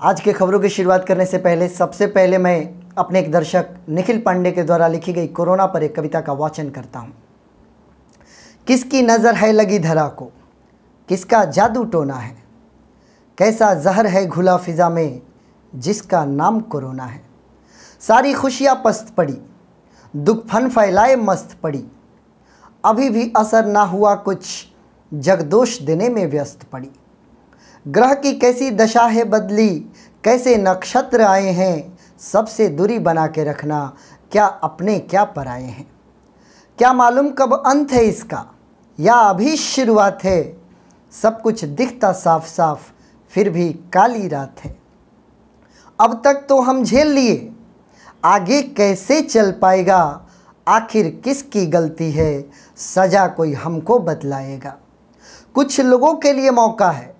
आज के खबरों की शुरुआत करने से पहले सबसे पहले मैं अपने एक दर्शक निखिल पांडे के द्वारा लिखी गई कोरोना पर एक कविता का वाचन करता हूँ। किसकी नज़र है लगी धरा को, किसका जादू टोना है, कैसा जहर है घुला फिजा में जिसका नाम कोरोना है। सारी खुशियाँ पस्त पड़ी, दुख फन फैलाए मस्त पड़ी, अभी भी असर ना हुआ कुछ, जगदोष देने में व्यस्त पड़ी। ग्रह की कैसी दशा है बदली, कैसे नक्षत्र आए हैं, सबसे दूरी बना के रखना, क्या अपने क्या पराए हैं। क्या मालूम कब अंत है इसका या अभी शुरुआत है, सब कुछ दिखता साफ साफ फिर भी काली रात है। अब तक तो हम झेल लिए, आगे कैसे चल पाएगा, आखिर किसकी गलती है, सजा कोई हमको बतलाएगा। कुछ लोगों के लिए मौका है,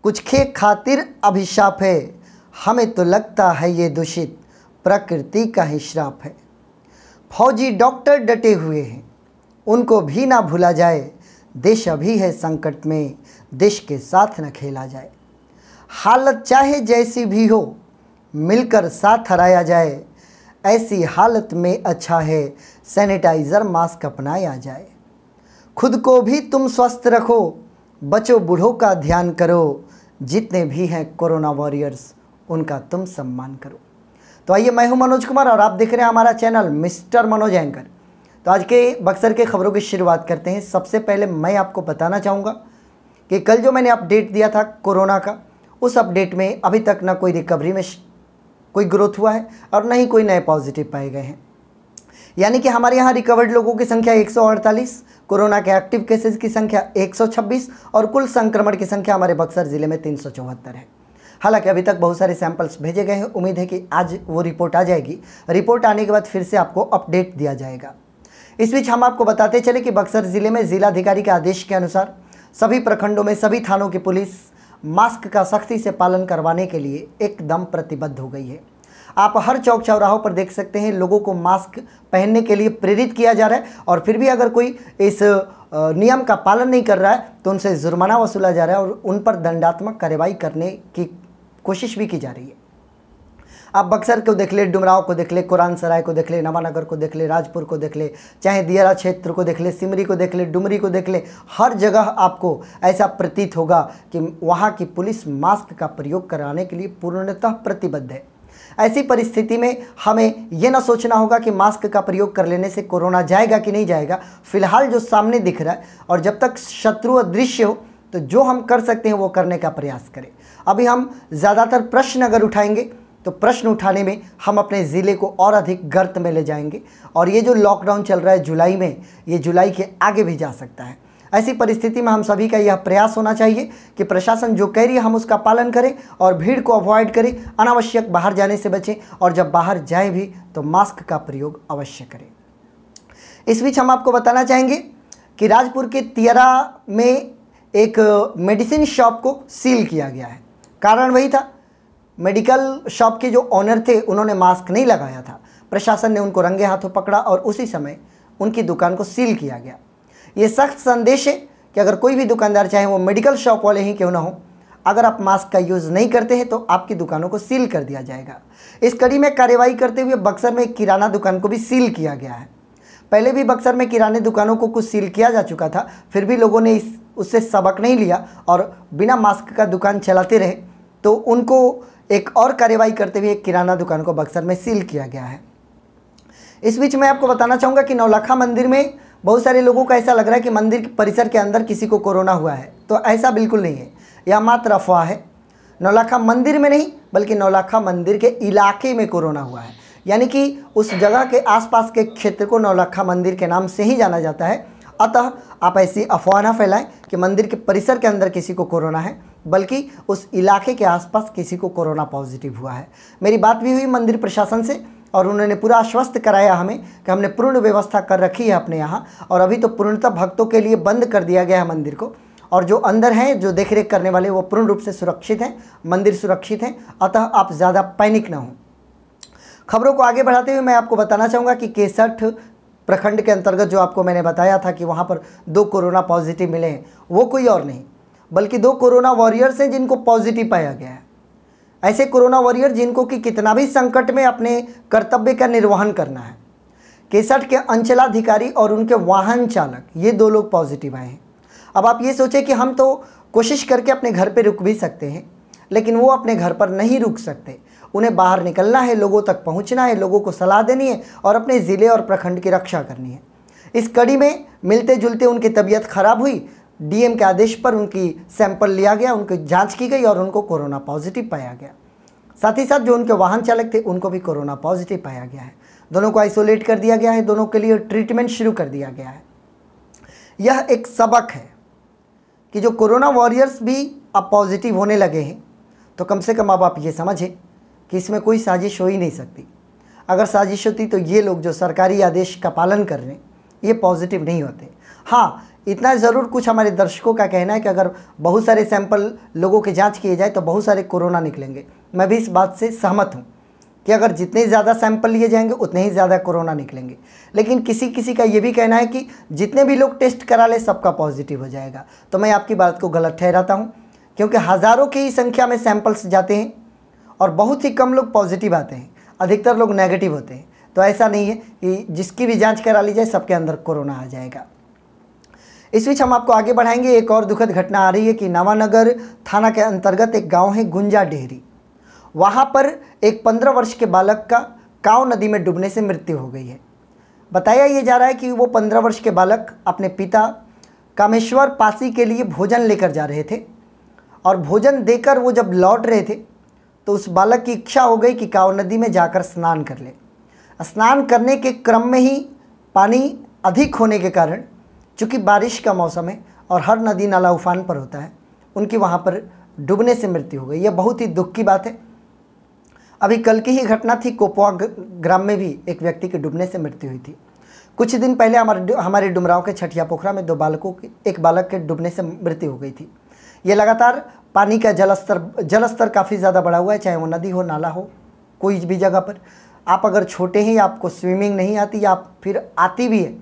कुछ के खातिर अभिशाप है, हमें तो लगता है ये दूषित प्रकृति का ही श्राप है। फौजी डॉक्टर डटे हुए हैं, उनको भी ना भूला जाए, देश अभी है संकट में, देश के साथ न खेला जाए। हालत चाहे जैसी भी हो, मिलकर साथ हराया जाए, ऐसी हालत में अच्छा है सैनिटाइज़र मास्क अपनाया जाए। खुद को भी तुम स्वस्थ रखो, बच्चों बूढ़ों का ध्यान करो, जितने भी हैं कोरोना वॉरियर्स उनका तुम सम्मान करो। तो आइए, मैं हूं मनोज कुमार और आप देख रहे हैं हमारा चैनल मिस्टर मनोज एंकर। तो आज के बक्सर के खबरों की शुरुआत करते हैं। सबसे पहले मैं आपको बताना चाहूँगा कि कल जो मैंने अपडेट दिया था कोरोना का, उस अपडेट में अभी तक ना कोई रिकवरी में कोई ग्रोथ हुआ है और ना ही कोई नए पॉजिटिव पाए गए हैं। यानी कि हमारे यहाँ रिकवर्ड लोगों की संख्या 148, कोरोना के एक्टिव केसेस की संख्या 126 और कुल संक्रमण की संख्या हमारे बक्सर ज़िले में 374 है। हालांकि अभी तक बहुत सारे सैंपल्स भेजे गए हैं, उम्मीद है कि आज वो रिपोर्ट आ जाएगी। रिपोर्ट आने के बाद फिर से आपको अपडेट दिया जाएगा। इस बीच हम आपको बताते चले कि बक्सर ज़िले में जिलाधिकारी के आदेश के अनुसार सभी प्रखंडों में सभी थानों की पुलिस मास्क का सख्ती से पालन करवाने के लिए एकदम प्रतिबद्ध हो गई है। आप हर चौक चौराहों पर देख सकते हैं लोगों को मास्क पहनने के लिए प्रेरित किया जा रहा है और फिर भी अगर कोई इस नियम का पालन नहीं कर रहा है तो उनसे जुर्माना वसूला जा रहा है और उन पर दंडात्मक कार्रवाई करने की कोशिश भी की जा रही है। आप बक्सर को देख ले, डुमराव को देख ले, कुरान सराय को देख ले, नवानगर को देख ले, राजपुर को देख ले, चाहे दियारा क्षेत्र को देख ले, सिमरी को देख ले, डुमरी को देख ले, हर जगह आपको ऐसा प्रतीत होगा कि वहाँ की पुलिस मास्क का प्रयोग कराने के लिए पूर्णतः प्रतिबद्ध है। ऐसी परिस्थिति में हमें यह ना सोचना होगा कि मास्क का प्रयोग कर लेने से कोरोना जाएगा कि नहीं जाएगा। फिलहाल जो सामने दिख रहा है और जब तक शत्रु अदृश्य हो तो जो हम कर सकते हैं वो करने का प्रयास करें। अभी हम ज़्यादातर प्रश्न अगर उठाएंगे तो प्रश्न उठाने में हम अपने ज़िले को और अधिक गर्त में ले जाएंगे और ये जो लॉकडाउन चल रहा है जुलाई में, ये जुलाई के आगे भी जा सकता है। ऐसी परिस्थिति में हम सभी का यह प्रयास होना चाहिए कि प्रशासन जो कह रही है हम उसका पालन करें और भीड़ को अवॉइड करें, अनावश्यक बाहर जाने से बचें और जब बाहर जाए भी तो मास्क का प्रयोग अवश्य करें। इस बीच हम आपको बताना चाहेंगे कि राजपुर के तियरा में एक मेडिसिन शॉप को सील किया गया है। कारण वही था, मेडिकल शॉप के जो ऑनर थे उन्होंने मास्क नहीं लगाया था। प्रशासन ने उनको रंगे हाथों पकड़ा और उसी समय उनकी दुकान को सील किया गया। ये सख्त संदेश है कि अगर कोई भी दुकानदार, चाहे वो मेडिकल शॉप वाले ही क्यों ना हो, अगर आप मास्क का यूज़ नहीं करते हैं तो आपकी दुकानों को सील कर दिया जाएगा। इस कड़ी में कार्रवाई करते हुए बक्सर में किराना दुकान को भी सील किया गया है। पहले भी बक्सर में किराने दुकानों को कुछ सील किया जा चुका था, फिर भी लोगों ने उससे सबक नहीं लिया और बिना मास्क का दुकान चलाते रहे, तो उनको एक और कार्रवाई करते हुए एक किराना दुकान को बक्सर में सील किया गया है। इस बीच मैं आपको बताना चाहूँगा कि नौलखा मंदिर में बहुत सारे लोगों को ऐसा लग रहा है कि मंदिर परिसर के अंदर किसी को कोरोना हुआ है, तो ऐसा बिल्कुल नहीं है, यह मात्र अफवाह है। नौलखा मंदिर में नहीं बल्कि नौलखा मंदिर के इलाके में कोरोना हुआ है, यानी कि उस जगह के आसपास के क्षेत्र को नौलखा मंदिर के नाम से ही जाना जाता है। अतः आप ऐसी अफवाह न फैलाएं कि मंदिर के परिसर के अंदर किसी को कोरोना है, बल्कि उस इलाके के आसपास किसी को कोरोना पॉजिटिव हुआ है। मेरी बात भी हुई मंदिर प्रशासन से और उन्होंने पूरा आश्वस्त कराया हमें कि हमने पूर्ण व्यवस्था कर रखी है अपने यहाँ और अभी तो पूर्णतः भक्तों के लिए बंद कर दिया गया है मंदिर को, और जो अंदर हैं, जो देखरेख करने वाले, वो पूर्ण रूप से सुरक्षित हैं, मंदिर सुरक्षित हैं। अतः आप ज़्यादा पैनिक ना हों। खबरों को आगे बढ़ाते हुए मैं आपको बताना चाहूँगा कि 61 प्रखंड के अंतर्गत जो आपको मैंने बताया था कि वहाँ पर 2 कोरोना पॉजिटिव मिले हैं, वो कोई और नहीं बल्कि 2 कोरोना वॉरियर्स हैं जिनको पॉजिटिव पाया गया है। ऐसे कोरोना वॉरियर जिनको कि कितना भी संकट में अपने कर्तव्य का निर्वहन करना है। केसठ के अंचलाधिकारी और उनके वाहन चालक, ये 2 लोग पॉजिटिव आए हैं। अब आप ये सोचें कि हम तो कोशिश करके अपने घर पे रुक भी सकते हैं, लेकिन वो अपने घर पर नहीं रुक सकते। उन्हें बाहर निकलना है, लोगों तक पहुंचना है, लोगों को सलाह देनी है और अपने ज़िले और प्रखंड की रक्षा करनी है। इस कड़ी में मिलते जुलते उनकी तबीयत खराब हुई। डीएम के आदेश पर उनकी सैंपल लिया गया, उनकी जांच की गई और उनको कोरोना पॉजिटिव पाया गया। साथ ही साथ जो उनके वाहन चालक थे उनको भी कोरोना पॉजिटिव पाया गया है। दोनों को आइसोलेट कर दिया गया है, दोनों के लिए ट्रीटमेंट शुरू कर दिया गया है। यह एक सबक है कि जो कोरोना वॉरियर्स भी अब पॉजिटिव होने लगे हैं, तो कम से कम अब आप ये समझें कि इसमें कोई साजिश हो ही नहीं सकती। अगर साजिश होती तो ये लोग जो सरकारी आदेश का पालन कर रहे हैं ये पॉजिटिव नहीं होते। हाँ, इतना ज़रूर कुछ हमारे दर्शकों का कहना है कि अगर बहुत सारे सैंपल लोगों की जांच किए जाए तो बहुत सारे कोरोना निकलेंगे। मैं भी इस बात से सहमत हूँ कि अगर जितने ज़्यादा सैंपल लिए जाएंगे उतने ही ज़्यादा कोरोना निकलेंगे। लेकिन किसी किसी का ये भी कहना है कि जितने भी लोग टेस्ट करा ले सबका पॉजिटिव हो जाएगा। तो मैं आपकी बात को गलत ठहराता हूँ, क्योंकि हज़ारों की ही संख्या में सैंपल्स जाते हैं और बहुत ही कम लोग पॉजिटिव आते हैं, अधिकतर लोग नेगेटिव होते हैं। तो ऐसा नहीं है कि जिसकी भी जांच करा ली जाए सबके अंदर कोरोना आ जाएगा। इस बीच हम आपको आगे बढ़ाएंगे। एक और दुखद घटना आ रही है कि नवानगर थाना के अंतर्गत एक गांव है गुंजा डेहरी, वहां पर एक 15 वर्ष के बालक का कांव नदी में डूबने से मृत्यु हो गई है। बताया ये जा रहा है कि वो 15 वर्ष के बालक अपने पिता कामेश्वर पासी के लिए भोजन लेकर जा रहे थे और भोजन देकर वो जब लौट रहे थे तो उस बालक की इच्छा हो गई कि कांव नदी में जाकर स्नान कर ले। स्नान करने के क्रम में ही पानी अधिक होने के कारण, चूँकि बारिश का मौसम है और हर नदी नाला उफान पर होता है, उनकी वहाँ पर डूबने से मृत्यु हो गई। यह बहुत ही दुख की बात है। अभी कल की ही घटना थी, कोपवा ग्राम में भी एक व्यक्ति के डूबने से मृत्यु हुई थी। कुछ दिन पहले हमारे डुमराव के छठिया पोखरा में एक बालक के डूबने से मृत्यु हो गई थी। ये लगातार पानी का जलस्तर काफ़ी ज़्यादा बढ़ा हुआ है, चाहे वो नदी हो, नाला हो, कोई भी जगह पर। आप अगर छोटे हैं या आपको स्विमिंग नहीं आती या फिर आती भी है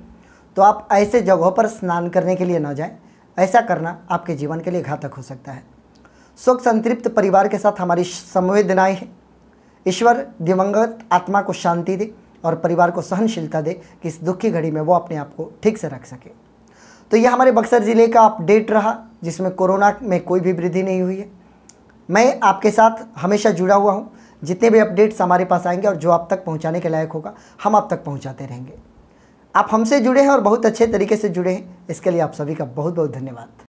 तो आप ऐसे जगहों पर स्नान करने के लिए ना जाएं। ऐसा करना आपके जीवन के लिए घातक हो सकता है। शोक संतृप्त परिवार के साथ हमारी संवेदनाएं हैं। ईश्वर दिवंगत आत्मा को शांति दे और परिवार को सहनशीलता दे कि इस दुख की घड़ी में वो अपने आप को ठीक से रख सके। तो यह हमारे बक्सर ज़िले का अपडेट रहा, जिसमें कोरोना में कोई भी वृद्धि नहीं हुई है। मैं आपके साथ हमेशा जुड़ा हुआ हूँ। जितने भी अपडेट्स हमारे पास आएंगे और जो आप तक पहुँचाने के लायक होगा हम आप तक पहुँचाते रहेंगे। आप हमसे जुड़े हैं और बहुत अच्छे तरीके से जुड़े हैं, इसके लिए आप सभी का बहुत बहुत धन्यवाद।